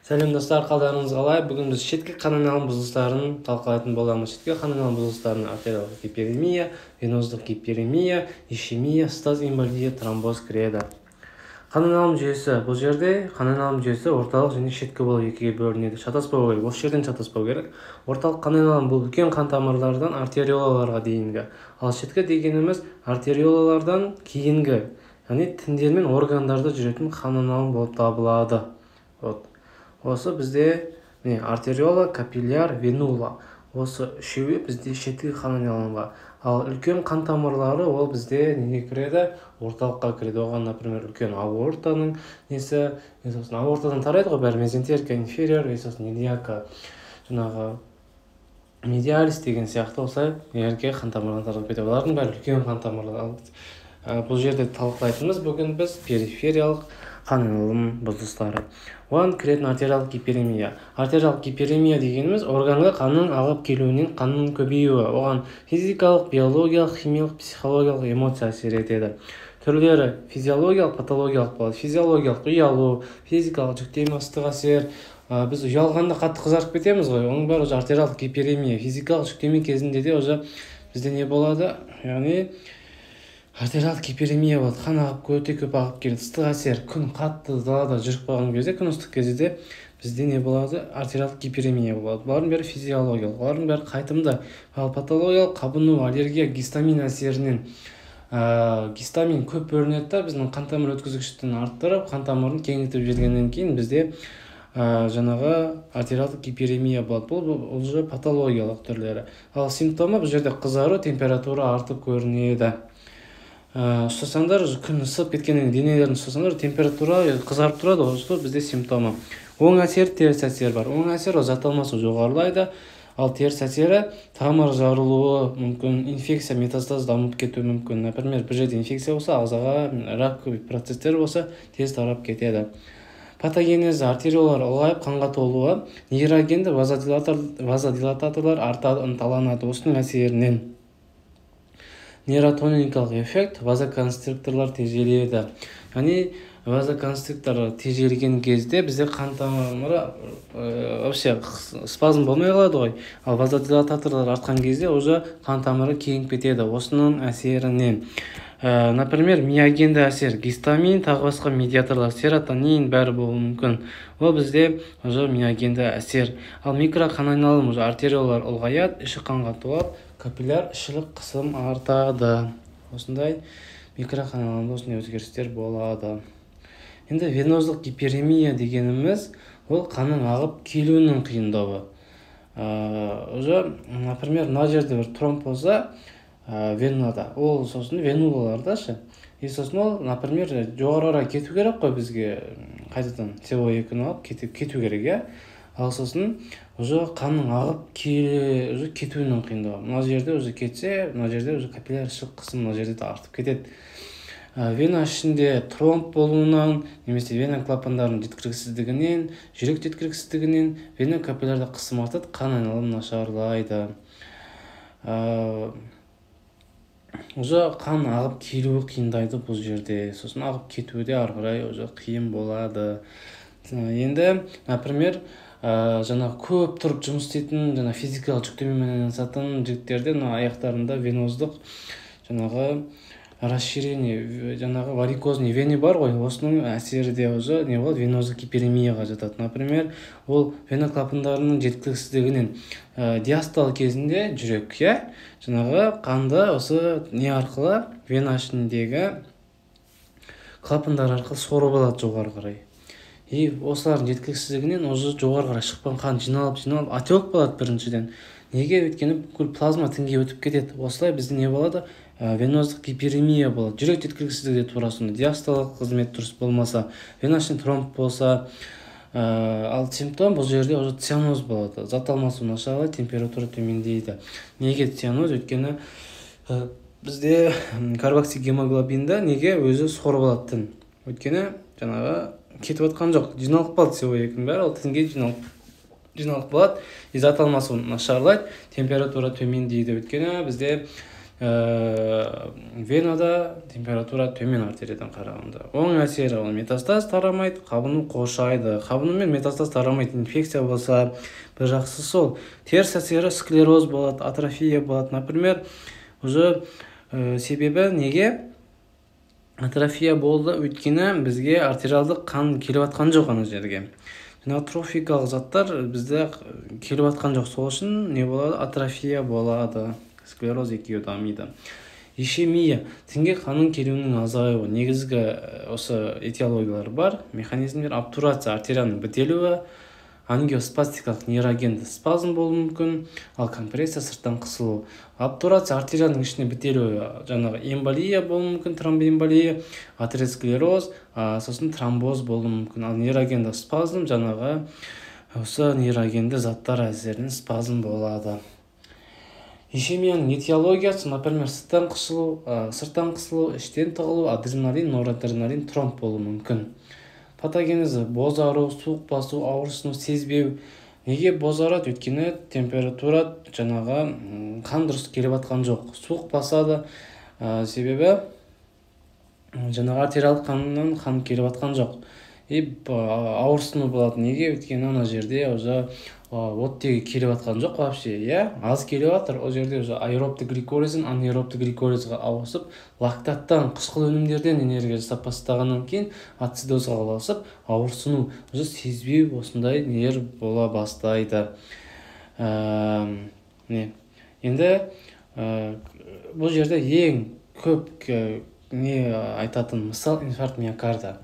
Сәлем достар, қалдарыңыз қалай? Бүгін біз шеткі қан айналым бұзылыстарын талқылайтын боламыз. Шеткі қан айналым бұзылыстарын артериялық гиперемия, веноздық гиперемия, ишемия, стаз эмболия, тромбоз кіреді. Қан айналым жүйесі. Бұл жерде қан айналым жүйесі орталық және шеткі болып екіге бөлінеді. Шатаспау керек. Осы жерден шатаспау керек. Орталық қан айналым бұл үлкен қан тамырлардан артериолаларға дейінгі. Ал шеткі дегеніміз артериолалардан кейінгі, яғни тіндер мен органдарда жүретін қан айналым болып табылады. Осы бізде артериола, капилляр, венула. Осы үшеуі бізде шеткі қан айналымға. Ал үлкен қан тамырлары ол бізде неге кіреді? Орталыққа кіреді. Оған, например, үлкен аортаның несі, аортадан тарайды ғой бәрі, мезентерика, инфериор, илиака, жаңағы медиалис деген сияқты осылай ерке қан тамырдан таралып кетеді. Олардың бәрі үлкен қан тамырлар. Бұл жерде талқылайтынымыз бүгін біз перифериялық қан айналым бұзылыстары. Оған кіретін артериялық гиперемия. Артериялық гиперемия дегеніміз органға қанның ағып келуінен қанның көбеюі. Оған физикалық, биологиялық, химиялық, психологиялық эмоция әсер етеді. Түрлері физиологиялық, патологиялық болады. Физиологиялық ұялу, физикалық жүктеме ыстық әсер. Біз ұялғанда қатты қызарып кетеміз ғой. Оның бәрі артериялық гиперемия. Физикалық жүктеме кезінде де бізде не болады? Яғни артериялық гиперемия болады. Қан ағып өте көп ағып келеді. Ыстық әсер, күн қатты далада жүріп қалған кезде, күн ыстық кезде бізде не болады? Артериялық гиперемия болады. Бұлардың бәрі физиологиялық, бұлардың бәрі қайтымды. Ал патологиялық қабыну, аллергия, гистамин әсерінен гистамин көп бөлінеді, біздің қан тамыр өткізгіштігін арттырып, қан тамырын кеңейтіп жібергеннен кейін бізде жаңағы артериялық гиперемия болады. Бұл же патологиялық түрлері. Ал симптомы бұл жерде қызару, температура артып көрінеді. Ұстасаңдар, күн ысып кеткеннен денелерін ұстасаңдар, температура қызарып тұрады, осы бізде симптомы. Оң әсер, теріс әсер бар. Оң әсер зат алмасу жоғарылайды, ал теріс әсері тамыр жарылуы мүмкін, инфекция, метастаз дамып кетуі мүмкін. Например, бір жерде инфекция болса, ағзаға рак процестер болса, тез тарап кетеді. Патогенезі, артериолар ұлғайып қанға толуы, нейрогенді вазодилататорлар ынталанады. Осының әсерінен нейротоникалық эффект, вазоконстрикторлар тежеледі. Яғни вазоконстриктор тежелген кезде бізде қан тамыры вообще спазм болмай қалады ғой. Ал вазодилататорлар артқан кезде уже қан тамыры кеңіп кетеді. Осының әсерінен например, миогенді әсер, гистамин, тағы басқа медиаторлар, серотонин бәрі болуы мүмкін. Ол бізде уже миогенді әсер. Ал микроқан айналым артериолар ұлғаяды, іші қанға толады, капилляр ішілік қысым артады. Осындай микроқан айналымда осындай өзгерістер болады. Енді веноздық гиперемия дегеніміз ол қанның ағып келуінің қиындауы. Уже, например, мына жерде бір тромб болса, венада, ол сосын венулаларда и сосын ол, например, жоғарыра кету керек қой бізге, қайтадан CO2-ні алып кету керек, иә? Ал сосын уже қанның ағып кетуінің қиындауы. Мына жерде уже кетсе, мына жерде уже капилляр ішілік қысым мына жерде артып кетеді. Вена ішінде тромб болуынан, немесе вена клапандарының жеткіліксіздігінен, жүрек жеткіліксіздігінен вена капиллярда қысым артады, қан айналым нашарлайды. Уже қан ағып келуі қиындайды бұл жерде, сосын ағып кетуі де ары қарай уже қиын болады. Енді, например, жаңағы көп тұрып жұмыс істейтін, жаңағы физикалық жүктемемен айналысатын жігіттерде аяқтарында веноздық жаңағы расширение, жаңағы варикозный вене бар ғой, осының әсері де уже не болады, веноздық гиперемияға жатады. Например, ол вена клапандарының жеткіліксіздігінен диастол кезінде жүрек, жаңағы қанды осы не арқылы, вена ішіндегі клапандар арқылы сорып алады жоғары қарай. И осылардың жеткіліксіздігінен уже жоғары қарай шықпан қан жиналып, отек болады біріншіден. Неге? Өйткені бүкіл плазма тінге өтіп кетеді. Осылай бізде не болады? Веноздық гиперемия болады. Жүрек жеткіліксіздігі тура сонда. Диастолық қызмет дұрыс болмаса, вена ішінде тромб болса, ал симптом бұл жерде уже цианоз болады. Зат алмасу нашарлайды, температура төмендейді. Неге цианоз? Өйткені бізде карбоксигемоглобинді неге өзі сорып алады тін. Өйткені жаңағы кетіп отқан жоқ, жиналып қалды CO2-нің бәрі, ол тінге жиналып қалады, зат алмасу нашарлайды, температура төмендейді. Өйткені бізде венада температура төмен артериядан қарағанда. Оң әсері ол метастаз тарамайды, қабыну қоршайды. Қабыну мен метастаз тарамайды. Инфекция болса, бір жақсы сол. Теріс әсері склероз болады, атрофия болады. Например, уже себебі неге атрофия болды? Өйткені бізге артериалдық қан келіп атқан жоқ ана жерге. Трофикалық заттар бізде келіп атқан жоқ. Сол үшін не болады? Атрофия болады. Склероз екеуі дамиды. Ишемия, тінге қанның келуінің азаюы. Негізгі осы этиологиялар бар. Механизмдер: обтурация, артерияның бітелуі, ангиоспастикалық нейрогенді спазм болуы мүмкін, ал компрессия сырттан қысылу. Обтурация артерияның ішіне бітелуі, жаңағы эмболия болуы мүмкін, тромбоэмболия, атеросклероз, сосын тромбоз болуы мүмкін. Ал нейрогенді спазм жаңағы осы нейрогенді заттар әсерінен спазм болады. Ишемияның этиологиясы, например, сырттан қысылу, іштен тығылу, адреналин, норадреналин, тромб болуы мүмкін. Патогенезі: бозару, суық басу, ауырсыну, сезбеу. Неге бозарады? Өйткені температура жаңағы қан дұрыс келіп атқан жоқ. Суық басады, себебі жаңағы артериялық қаннан қан келіп атқан жоқ. Ауырсыну болады. Неге? Өйткені ана жерде уже оттегі келіп атқан жоқ вообще, аз келіп атыр. Ол жерде уже аэробты гликолизден анаэробты гликолизға ауысып, лактаттан, қышқыл өнімдерден энергия жасап бастағаннан кейін ацидозға ұласып, ауырсыну, уже сезбеу, осындай нелер бола бастайды. Енді бұл жерде ең көп айтатын мысал инфаркт миокарда.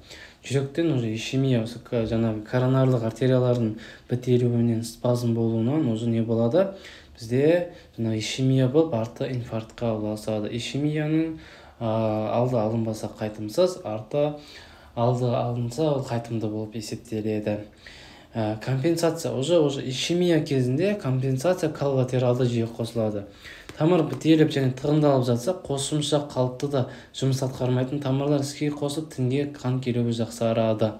Жүректен уже ишемия, жаңағы коронарлық артериялардың бітелуінен, спазм болуынан уже не болады? Бізде ишемия болып, арты инфарктқа ұласады. Ишемияның алды алынбаса қайтымсыз, арты алды алынса ол қайтымды болып есептеледі. Компенсация. Уже ишемия кезінде компенсация коллатералды жүйе қосылады. Тамыр бітеліп және тығындалып жатса, қосымша қалыпты да жұмыс атқармайтын тамырлар іске қосып, тінге қан келуі жақсарады.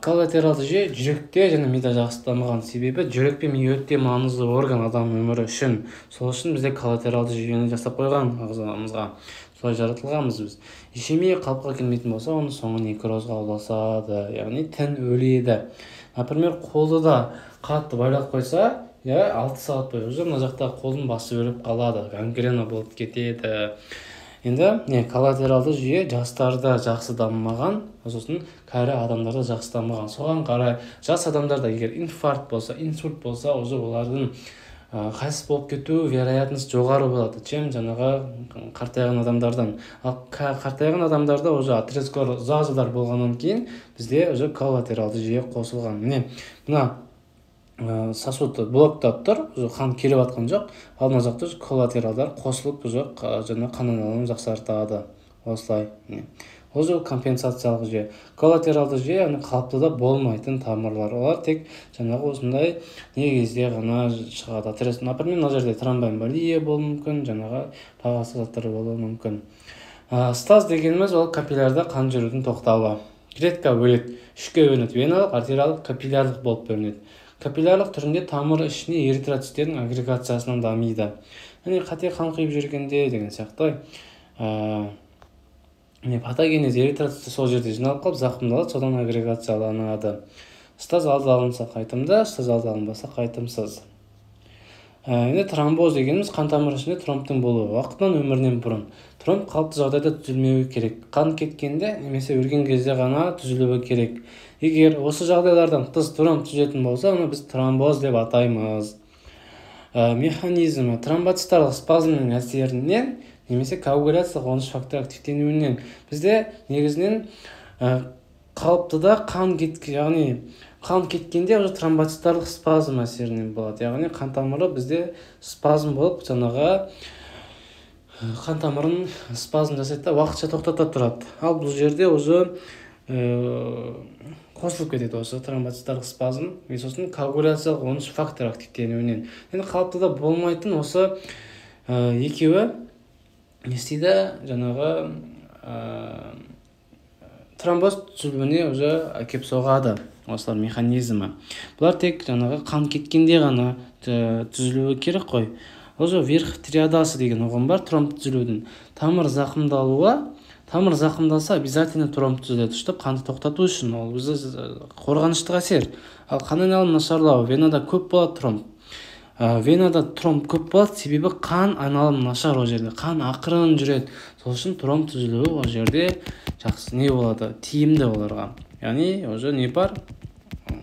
Коллатералды жүйе жүректе және мида жақсы дамыған. Себебі жүрек пен ми өте маңызды орган адам өмірі үшін. Сол үшін бізде коллатералды жүйені жасап қойған ағзамызға. Солай жаратылғанбыз біз. Ишемия қалыпқа келмейтін болса, оның соңы некрозға ұласады, яғни тін өледі. Например, қолды да қатты байлап қойса, 6 сағат бойы уже мына жақтағы қолдың басы өліп қалады, гангрена болып кетеді. Енді коллатералды жүйе жастарда жақсы дамымаған, сосын кәрі адамдарда жақсы дамыған. Соған қарай жас адамдарда егер инфаркт болса, инсульт болса, уже олардың қайтыс болып кету вероятность жоғары болады, чем жаңағы қартайған адамдардан. Ал қартайған адамдарда уже атеросклероздар болғаннан кейін бізде уже коллатералды жүйе қосылған. Мына сосуд блоктап тұр, қан келіп атқан жоқ, ал мына жақта коллатералдар қосылып жаңа қан айналымын жақсартады. Осылай. Ол компенсациялық жүйе. Коллатералды жүйе қалыпты да болмайтын тамырлар. Олар тек жаңағы осындай негізде ғана шығады. Например, мына жерде тромбоэмболия болуы мүмкін, жаңағы тағысы заттар болуы мүмкін. Стаз дегеніміз ол капиллярда қан жүрудің тоқтауы. Клетка бөледі, үшке бөлінеді: веналық, артериялық, капиллярлық болып бөлінеді. Капиллярлық түрінде тамыр ішіне эритроциттердің агрегациясынан дамиды. Қате қан құйып жүргенде деген сияқты. Патогенез эритроцитті сол жерде жиналып қалып зақымдалады, содан агрегацияланады. Стаз алды алынса қайтымды, стаз алды алынбаса қайтымсыз. Енді тромбоз дегеніміз қан тамыры ішінде тромбтың болуы. Уақытынан өмірінен бұрын. Тромб қалыпты жағдайда түзілмеуі керек. Қан кеткенде немесе өлген кезде ғана түзілуі керек. Егер осы жағдайлардан тыс тромб түзетін болса, оны біз тромбоз деп атаймыз. Механизмі: тромбоцитарлық спазмның әсерінен немесе коагуляциялық 13 фактор активтенуінен. Бізде негізінен қалыптыда яғни қан кеткенде уже тромбоцитарлық спазм әсерінен болады. Яғни қан тамыры бізде спазм болып, жаңағы қан тамырын спазм жасайды, уақытша тоқтата тұрады. Ал бұл жерде уже қосылып кетеді осы тромбоцитарлық спазм, сосын коагуляциялық 13 фактор активтенуінен. Енді қалыптыда болмайтын осы екеуі не істейді? Жаңағы тромбоз түзілуіне уже әкеп соғады. Осылар механизмі. Бұлар тек жаңағы қан кеткенде ғана түзілуі керек қой. уже верх триадасы деген ұғым бар тромб түзілудің. Тамыр зақымдалса обязательно тромб түзіледі, чтобы қанды тоқтату үшін. Ол бізді қорғаныштық әсер. Ал қан айналымы нашарлау, венада көп болады тромб. Венада тромб көп болады, себебі қан айналымы нашар ол жерде, қан ақырын жүреді. Сол үшін тромб түзілуі ол жерде жақсы не болады, тиімді оларға. Яғни уже не бар,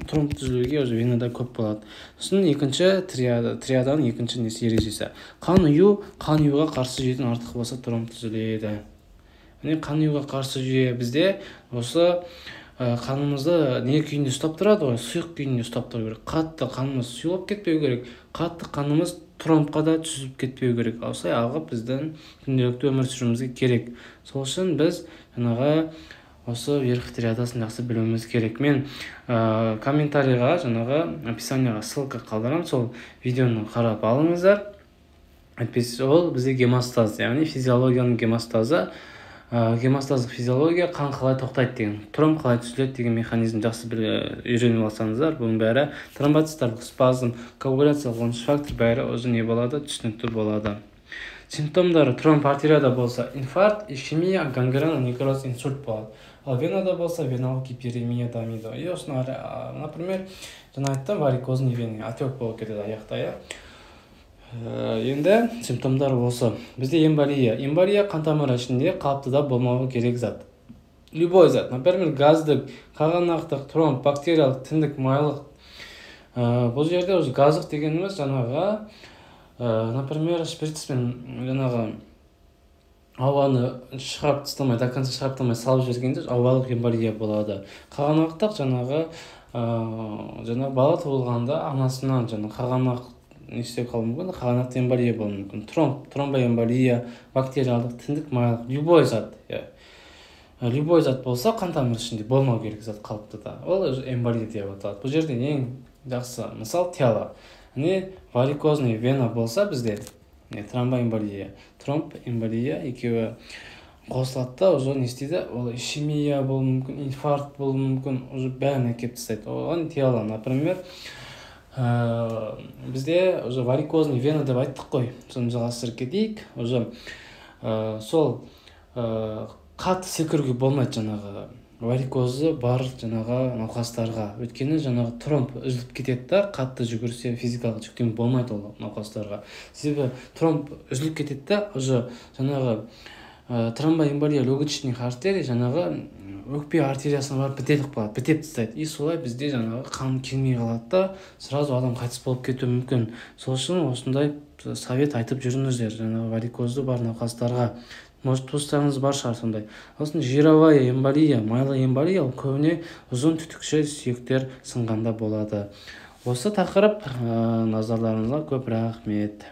тромб түзілуге уже венада көп болады. Сосын екінші триаданың екінші несі ережесі. Қан ұюға қарсы жүйеден артық болса тромб түзіледі. Қан ұюға қарсы жүйе бізде осы қанымызды не күйінде ұстап тұрады ғой, сұйық күйінде ұстап тұру керек. Қатты қанымыз сұйылып кетпеу керек, қатты қанымыз тромбқа да түсіп кетпеу керек. Осылай ағып біздің күнделікті өмір сүруімізге керек. Сол үшін біз жаңағы осы верх триадасын жақсы білуіміз керек. Мен комментарийға жаңағы описанияға ссылка қалдырамын, сол видеоны қарап алыңыздар. Ол бізде гемостаз, яғни физиологияның гемостазы. Гемостаздық физиология, қан қалай тоқтайды деген, тромб қалай түзіледі деген механизм жақсы үйреніп алсаңыздар, бұның бәрі тромбоцитарлық спазм, коагуляциялық 10 фактор бәрі өзі не болады, түсінікті болады. Симптомдары тромб артерияда болса инфаркт, ишемия, гангрена, некроз, инсульт болады. Ал венада болса веналық гиперемия дамиды. И осыны, например, жаңа айттым, варикозный вена, отек болып кетеді аяқта. Енді симптомдар осы. Бізде эмболия қан тамыры ішінде қалыптыда болмауы керек зат. Любой зат, например, газдық, қағанақтық, тромб, бактериялық, тіндік, майлық. Бұл жерде газдық дегеніміз жаңағы, например, шприцпен жаңағы ауаны шығарып тастамай, до конца шығарып тастамай салып жібергенде ауалық эмболия болады. Қағанақтық жаңағы бала туылғанда анасынан қағанақ не істеп қалуы мүмкін, қағанақты эмболия болуы мүмкін. Тромбоэмболия, бактериалдық, тіндік, майлық, любой зат болса қан тамыры ішінде болмау керек зат қалыптыда. Ол эмболия деп аталады. Бұл жерде ең жақсы мысал тиала. Варикозный вена болса бізде тромбоэмболия, тромбоэмболия екеуі қосылады, уже не істейді, ол ишемия болуы мүмкін, инфаркт болуы мүмкін, уже бәрін әкеп тастайды. Оған тиала, например, бізде уже варикозный вена деп айттық қой, соны жалғастырып кетейік. Уже сол қатты секіруге болмайды жаңағы варикозы бар жаңағы науқастарға. Өйткені жаңағы тромб үзіліп кетеді да, қатты жүгірсе физикалық жүктеме болмайды ол науқастарға. Себебі тромб үзіліп кетеді да, уже жаңағы тромбоэмболия легочных артерий жаңағы өкпе артериясына барып бітеп тастайды. И солай бізде жаңағы қан келмей қалады да, сразу адам қайтыс болып кетуі мүмкін. Сол үшін осындай совет айтып жүріңіздер жаңағы варикозды бар науқастарға. Может, туыстарыңыз бар шығар сондай. Осын жировая эмболия, майлы эмболия, ол көбіне ұзын түтікші сүйектер сынғанда болады. Осы тақырып назарларыңызға көп рахмет.